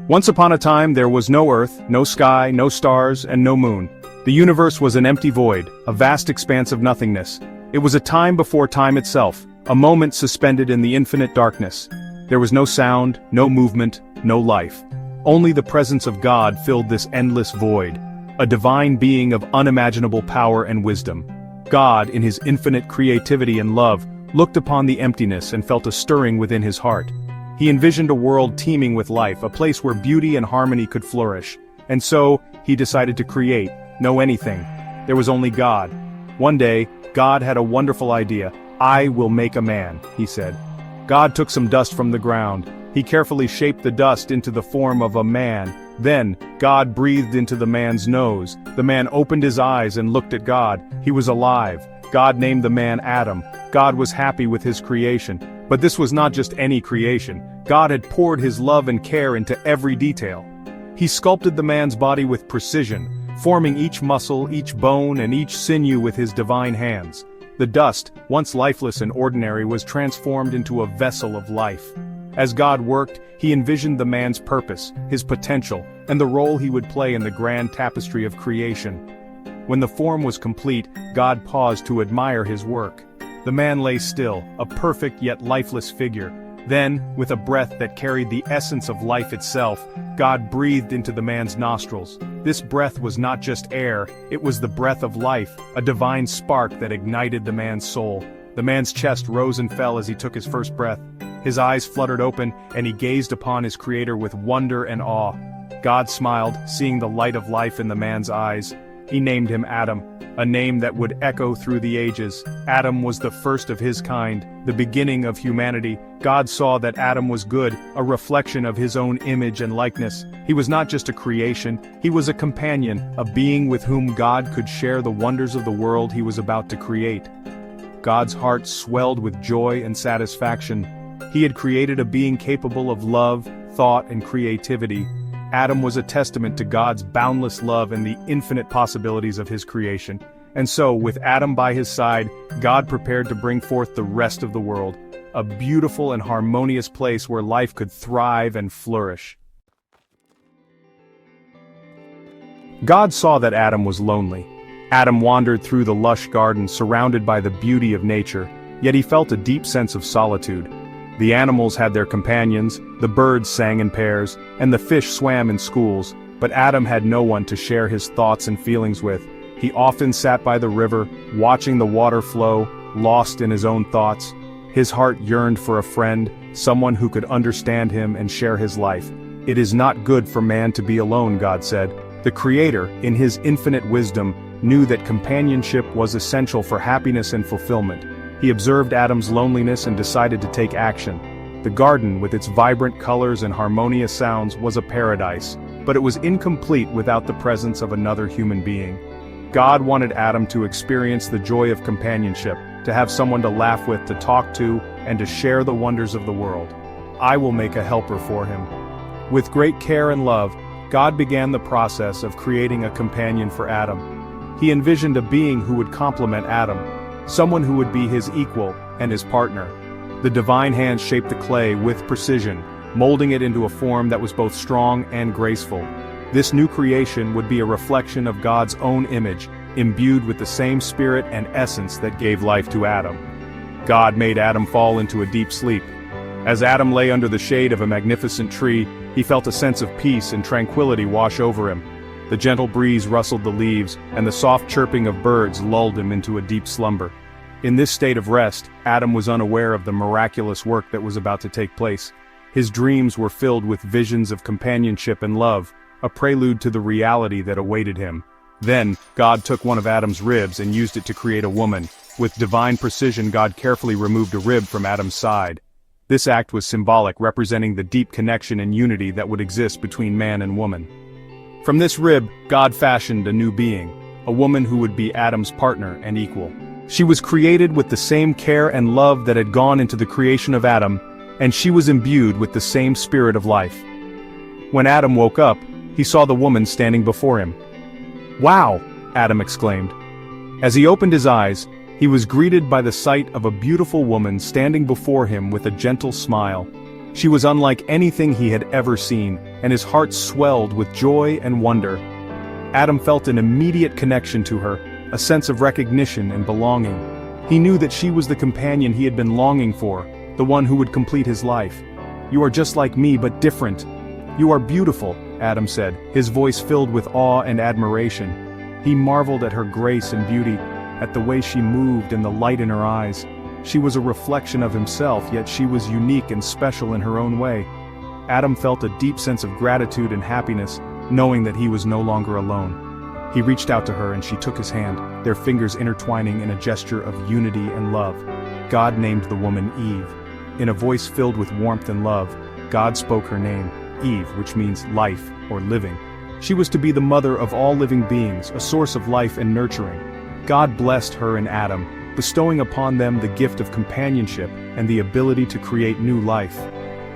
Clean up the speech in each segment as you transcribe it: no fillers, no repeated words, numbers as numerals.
Once upon a time there was no earth, no sky, no stars, and no moon. The universe was an empty void, a vast expanse of nothingness. It was a time before time itself, a moment suspended in the infinite darkness. There was no sound, no movement, no life. Only the presence of God filled this endless void, a divine being of unimaginable power and wisdom. God, in his infinite creativity and love, looked upon the emptiness and felt a stirring within his heart. He envisioned a world teeming with life, a place where beauty and harmony could flourish. And so, he decided to create, know anything. There was only God. One day, God had a wonderful idea. "I will make a man," he said. God took some dust from the ground. He carefully shaped the dust into the form of a man. Then, God breathed into the man's nose. The man opened his eyes and looked at God. He was alive. God named the man Adam. God was happy with his creation. But this was not just any creation. God had poured his love and care into every detail. He sculpted the man's body with precision, forming each muscle, each bone, and each sinew with his divine hands. The dust, once lifeless and ordinary, was transformed into a vessel of life. As God worked, he envisioned the man's purpose, his potential, and the role he would play in the grand tapestry of creation. When the form was complete, God paused to admire his work. The man lay still, a perfect yet lifeless figure. Then, with a breath that carried the essence of life itself, God breathed into the man's nostrils. This breath was not just air, it was the breath of life, a divine spark that ignited the man's soul. The man's chest rose and fell as he took his first breath. His eyes fluttered open, and he gazed upon his creator with wonder and awe. God smiled, seeing the light of life in the man's eyes. He named him Adam, a name that would echo through the ages. Adam was the first of his kind, the beginning of humanity. God saw that Adam was good, a reflection of his own image and likeness. He was not just a creation, he was a companion, a being with whom God could share the wonders of the world he was about to create. God's heart swelled with joy and satisfaction. He had created a being capable of love, thought, and creativity. Adam was a testament to God's boundless love and the infinite possibilities of his creation. And so, with Adam by his side, God prepared to bring forth the rest of the world, a beautiful and harmonious place where life could thrive and flourish. God saw that Adam was lonely. Adam wandered through the lush garden surrounded by the beauty of nature, yet he felt a deep sense of solitude. The animals had their companions, the birds sang in pairs, and the fish swam in schools, but Adam had no one to share his thoughts and feelings with. He often sat by the river, watching the water flow, lost in his own thoughts. His heart yearned for a friend, someone who could understand him and share his life. "It is not good for man to be alone," God said. The Creator, in his infinite wisdom, knew that companionship was essential for happiness and fulfillment. He observed Adam's loneliness and decided to take action. The garden, with its vibrant colors and harmonious sounds, was a paradise, but it was incomplete without the presence of another human being. God wanted Adam to experience the joy of companionship, to have someone to laugh with, to talk to, and to share the wonders of the world. "I will make a helper for him." With great care and love, God began the process of creating a companion for Adam. He envisioned a being who would complement Adam, someone who would be his equal and his partner. The divine hands shaped the clay with precision, molding it into a form that was both strong and graceful. This new creation would be a reflection of God's own image, imbued with the same spirit and essence that gave life to Adam. God made Adam fall into a deep sleep. As Adam lay under the shade of a magnificent tree, he felt a sense of peace and tranquility wash over him. The gentle breeze rustled the leaves, and the soft chirping of birds lulled him into a deep slumber. In this state of rest, Adam was unaware of the miraculous work that was about to take place. His dreams were filled with visions of companionship and love, a prelude to the reality that awaited him. Then, God took one of Adam's ribs and used it to create a woman. With divine precision, God carefully removed a rib from Adam's side. This act was symbolic, representing the deep connection and unity that would exist between man and woman. From this rib, God fashioned a new being, a woman who would be Adam's partner and equal. She was created with the same care and love that had gone into the creation of Adam, and she was imbued with the same spirit of life. When Adam woke up, he saw the woman standing before him. "Wow!" Adam exclaimed. As he opened his eyes, he was greeted by the sight of a beautiful woman standing before him with a gentle smile. She was unlike anything he had ever seen, and his heart swelled with joy and wonder. Adam felt an immediate connection to her, a sense of recognition and belonging. He knew that she was the companion he had been longing for, the one who would complete his life. "You are just like me, but different. You are beautiful," Adam said, his voice filled with awe and admiration. He marveled at her grace and beauty, at the way she moved and the light in her eyes. She was a reflection of himself, yet she was unique and special in her own way. Adam felt a deep sense of gratitude and happiness, knowing that he was no longer alone. He reached out to her and she took his hand, their fingers intertwining in a gesture of unity and love. God named the woman Eve. In a voice filled with warmth and love, God spoke her name, Eve, which means life or living. She was to be the mother of all living beings, a source of life and nurturing. God blessed her and Adam, bestowing upon them the gift of companionship and the ability to create new life.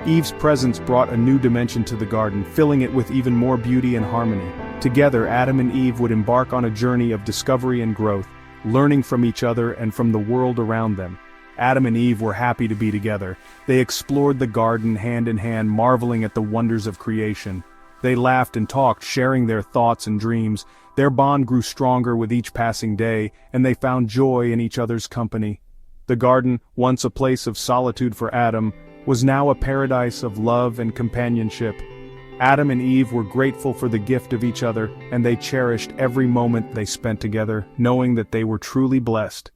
Eve's presence brought a new dimension to the garden, filling it with even more beauty and harmony. Together, Adam and Eve would embark on a journey of discovery and growth, learning from each other and from the world around them. Adam and Eve were happy to be together. They explored the garden hand in hand, marveling at the wonders of creation. They laughed and talked, sharing their thoughts and dreams. Their bond grew stronger with each passing day, and they found joy in each other's company. The garden, once a place of solitude for Adam, was now a paradise of love and companionship. Adam and Eve were grateful for the gift of each other, and they cherished every moment they spent together, knowing that they were truly blessed.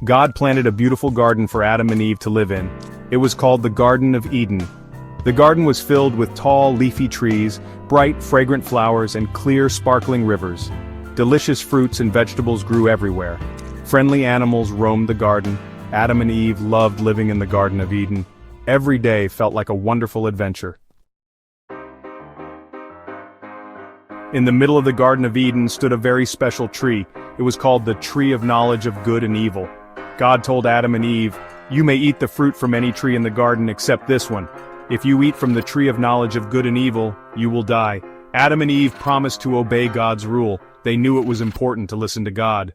God planted a beautiful garden for Adam and Eve to live in. It was called the Garden of Eden. The garden was filled with tall, leafy trees, bright, fragrant flowers, and clear, sparkling rivers. Delicious fruits and vegetables grew everywhere. Friendly animals roamed the garden. Adam and Eve loved living in the Garden of Eden. Every day felt like a wonderful adventure. In the middle of the Garden of Eden stood a very special tree. It was called the Tree of Knowledge of Good and Evil. God told Adam and Eve, "You may eat the fruit from any tree in the garden except this one. If you eat from the tree of knowledge of good and evil, you will die." Adam and Eve promised to obey God's rule. They knew it was important to listen to God.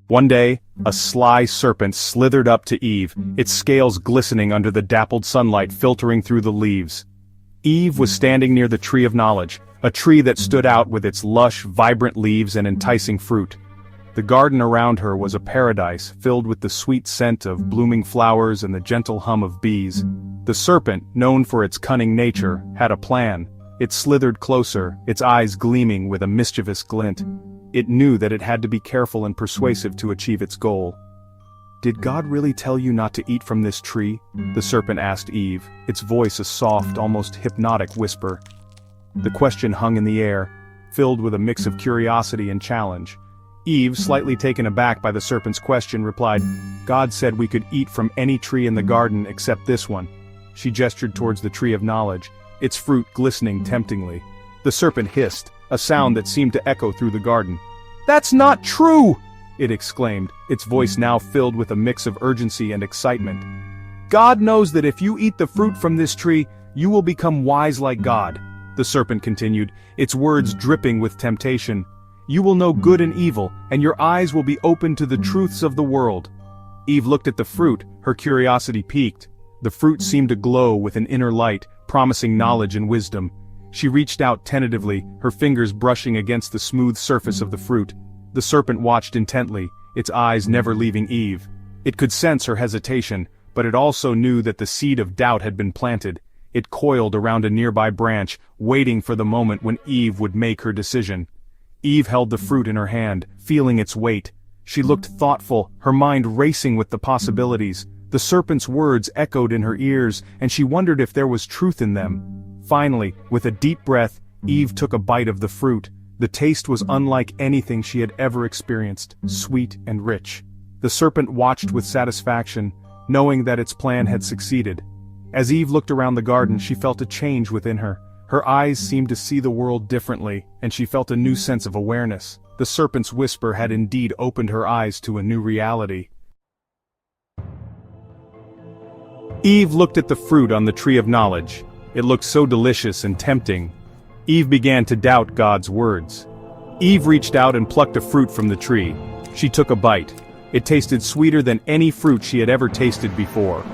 One day, a sly serpent slithered up to Eve, its scales glistening under the dappled sunlight filtering through the leaves. Eve was standing near the tree of knowledge, a tree that stood out with its lush, vibrant leaves and enticing fruit. The garden around her was a paradise, filled with the sweet scent of blooming flowers and the gentle hum of bees. The serpent, known for its cunning nature, had a plan. It slithered closer, its eyes gleaming with a mischievous glint. It knew that it had to be careful and persuasive to achieve its goal. "Did God really tell you not to eat from this tree?" the serpent asked Eve, its voice a soft, almost hypnotic whisper. The question hung in the air, filled with a mix of curiosity and challenge. Eve, slightly taken aback by the serpent's question, replied, "God said we could eat from any tree in the garden except this one." She gestured towards the tree of knowledge, its fruit glistening temptingly. The serpent hissed, a sound that seemed to echo through the garden. "That's not true!" it exclaimed, its voice now filled with a mix of urgency and excitement. "God knows that if you eat the fruit from this tree, you will become wise like God," the serpent continued, its words dripping with temptation. "You will know good and evil, and your eyes will be open to the truths of the world." Eve looked at the fruit, her curiosity piqued. The fruit seemed to glow with an inner light, promising knowledge and wisdom. She reached out tentatively, her fingers brushing against the smooth surface of the fruit. The serpent watched intently, its eyes never leaving Eve. It could sense her hesitation, but it also knew that the seed of doubt had been planted. It coiled around a nearby branch, waiting for the moment when Eve would make her decision. Eve held the fruit in her hand, feeling its weight. She looked thoughtful, her mind racing with the possibilities. The serpent's words echoed in her ears, and she wondered if there was truth in them. Finally, with a deep breath, Eve took a bite of the fruit. The taste was unlike anything she had ever experienced, sweet and rich. The serpent watched with satisfaction, knowing that its plan had succeeded. As Eve looked around the garden, she felt a change within her. Her eyes seemed to see the world differently, and she felt a new sense of awareness. The serpent's whisper had indeed opened her eyes to a new reality. Eve looked at the fruit on the tree of knowledge. It looked so delicious and tempting. Eve began to doubt God's words. Eve reached out and plucked a fruit from the tree. She took a bite. It tasted sweeter than any fruit she had ever tasted before.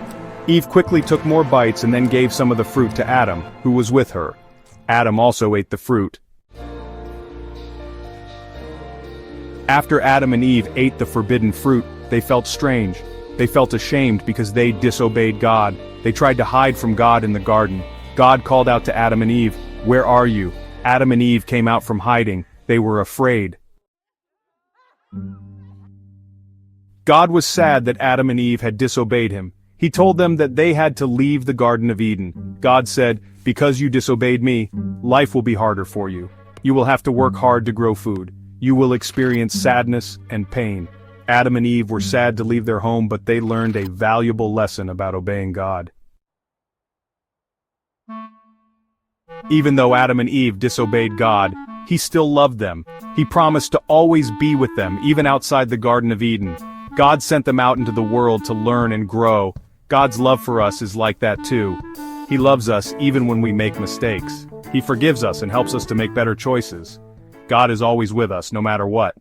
Eve quickly took more bites and then gave some of the fruit to Adam, who was with her. Adam also ate the fruit. After Adam and Eve ate the forbidden fruit, they felt strange. They felt ashamed because they disobeyed God. They tried to hide from God in the garden. God called out to Adam and Eve, "Where are you?" Adam and Eve came out from hiding. They were afraid. God was sad that Adam and Eve had disobeyed him. He told them that they had to leave the Garden of Eden. God said, "Because you disobeyed me, life will be harder for you. You will have to work hard to grow food. You will experience sadness and pain." Adam and Eve were sad to leave their home, but they learned a valuable lesson about obeying God. Even though Adam and Eve disobeyed God, He still loved them. He promised to always be with them, even outside the Garden of Eden. God sent them out into the world to learn and grow. God's love for us is like that too. He loves us even when we make mistakes. He forgives us and helps us to make better choices. God is always with us, no matter what.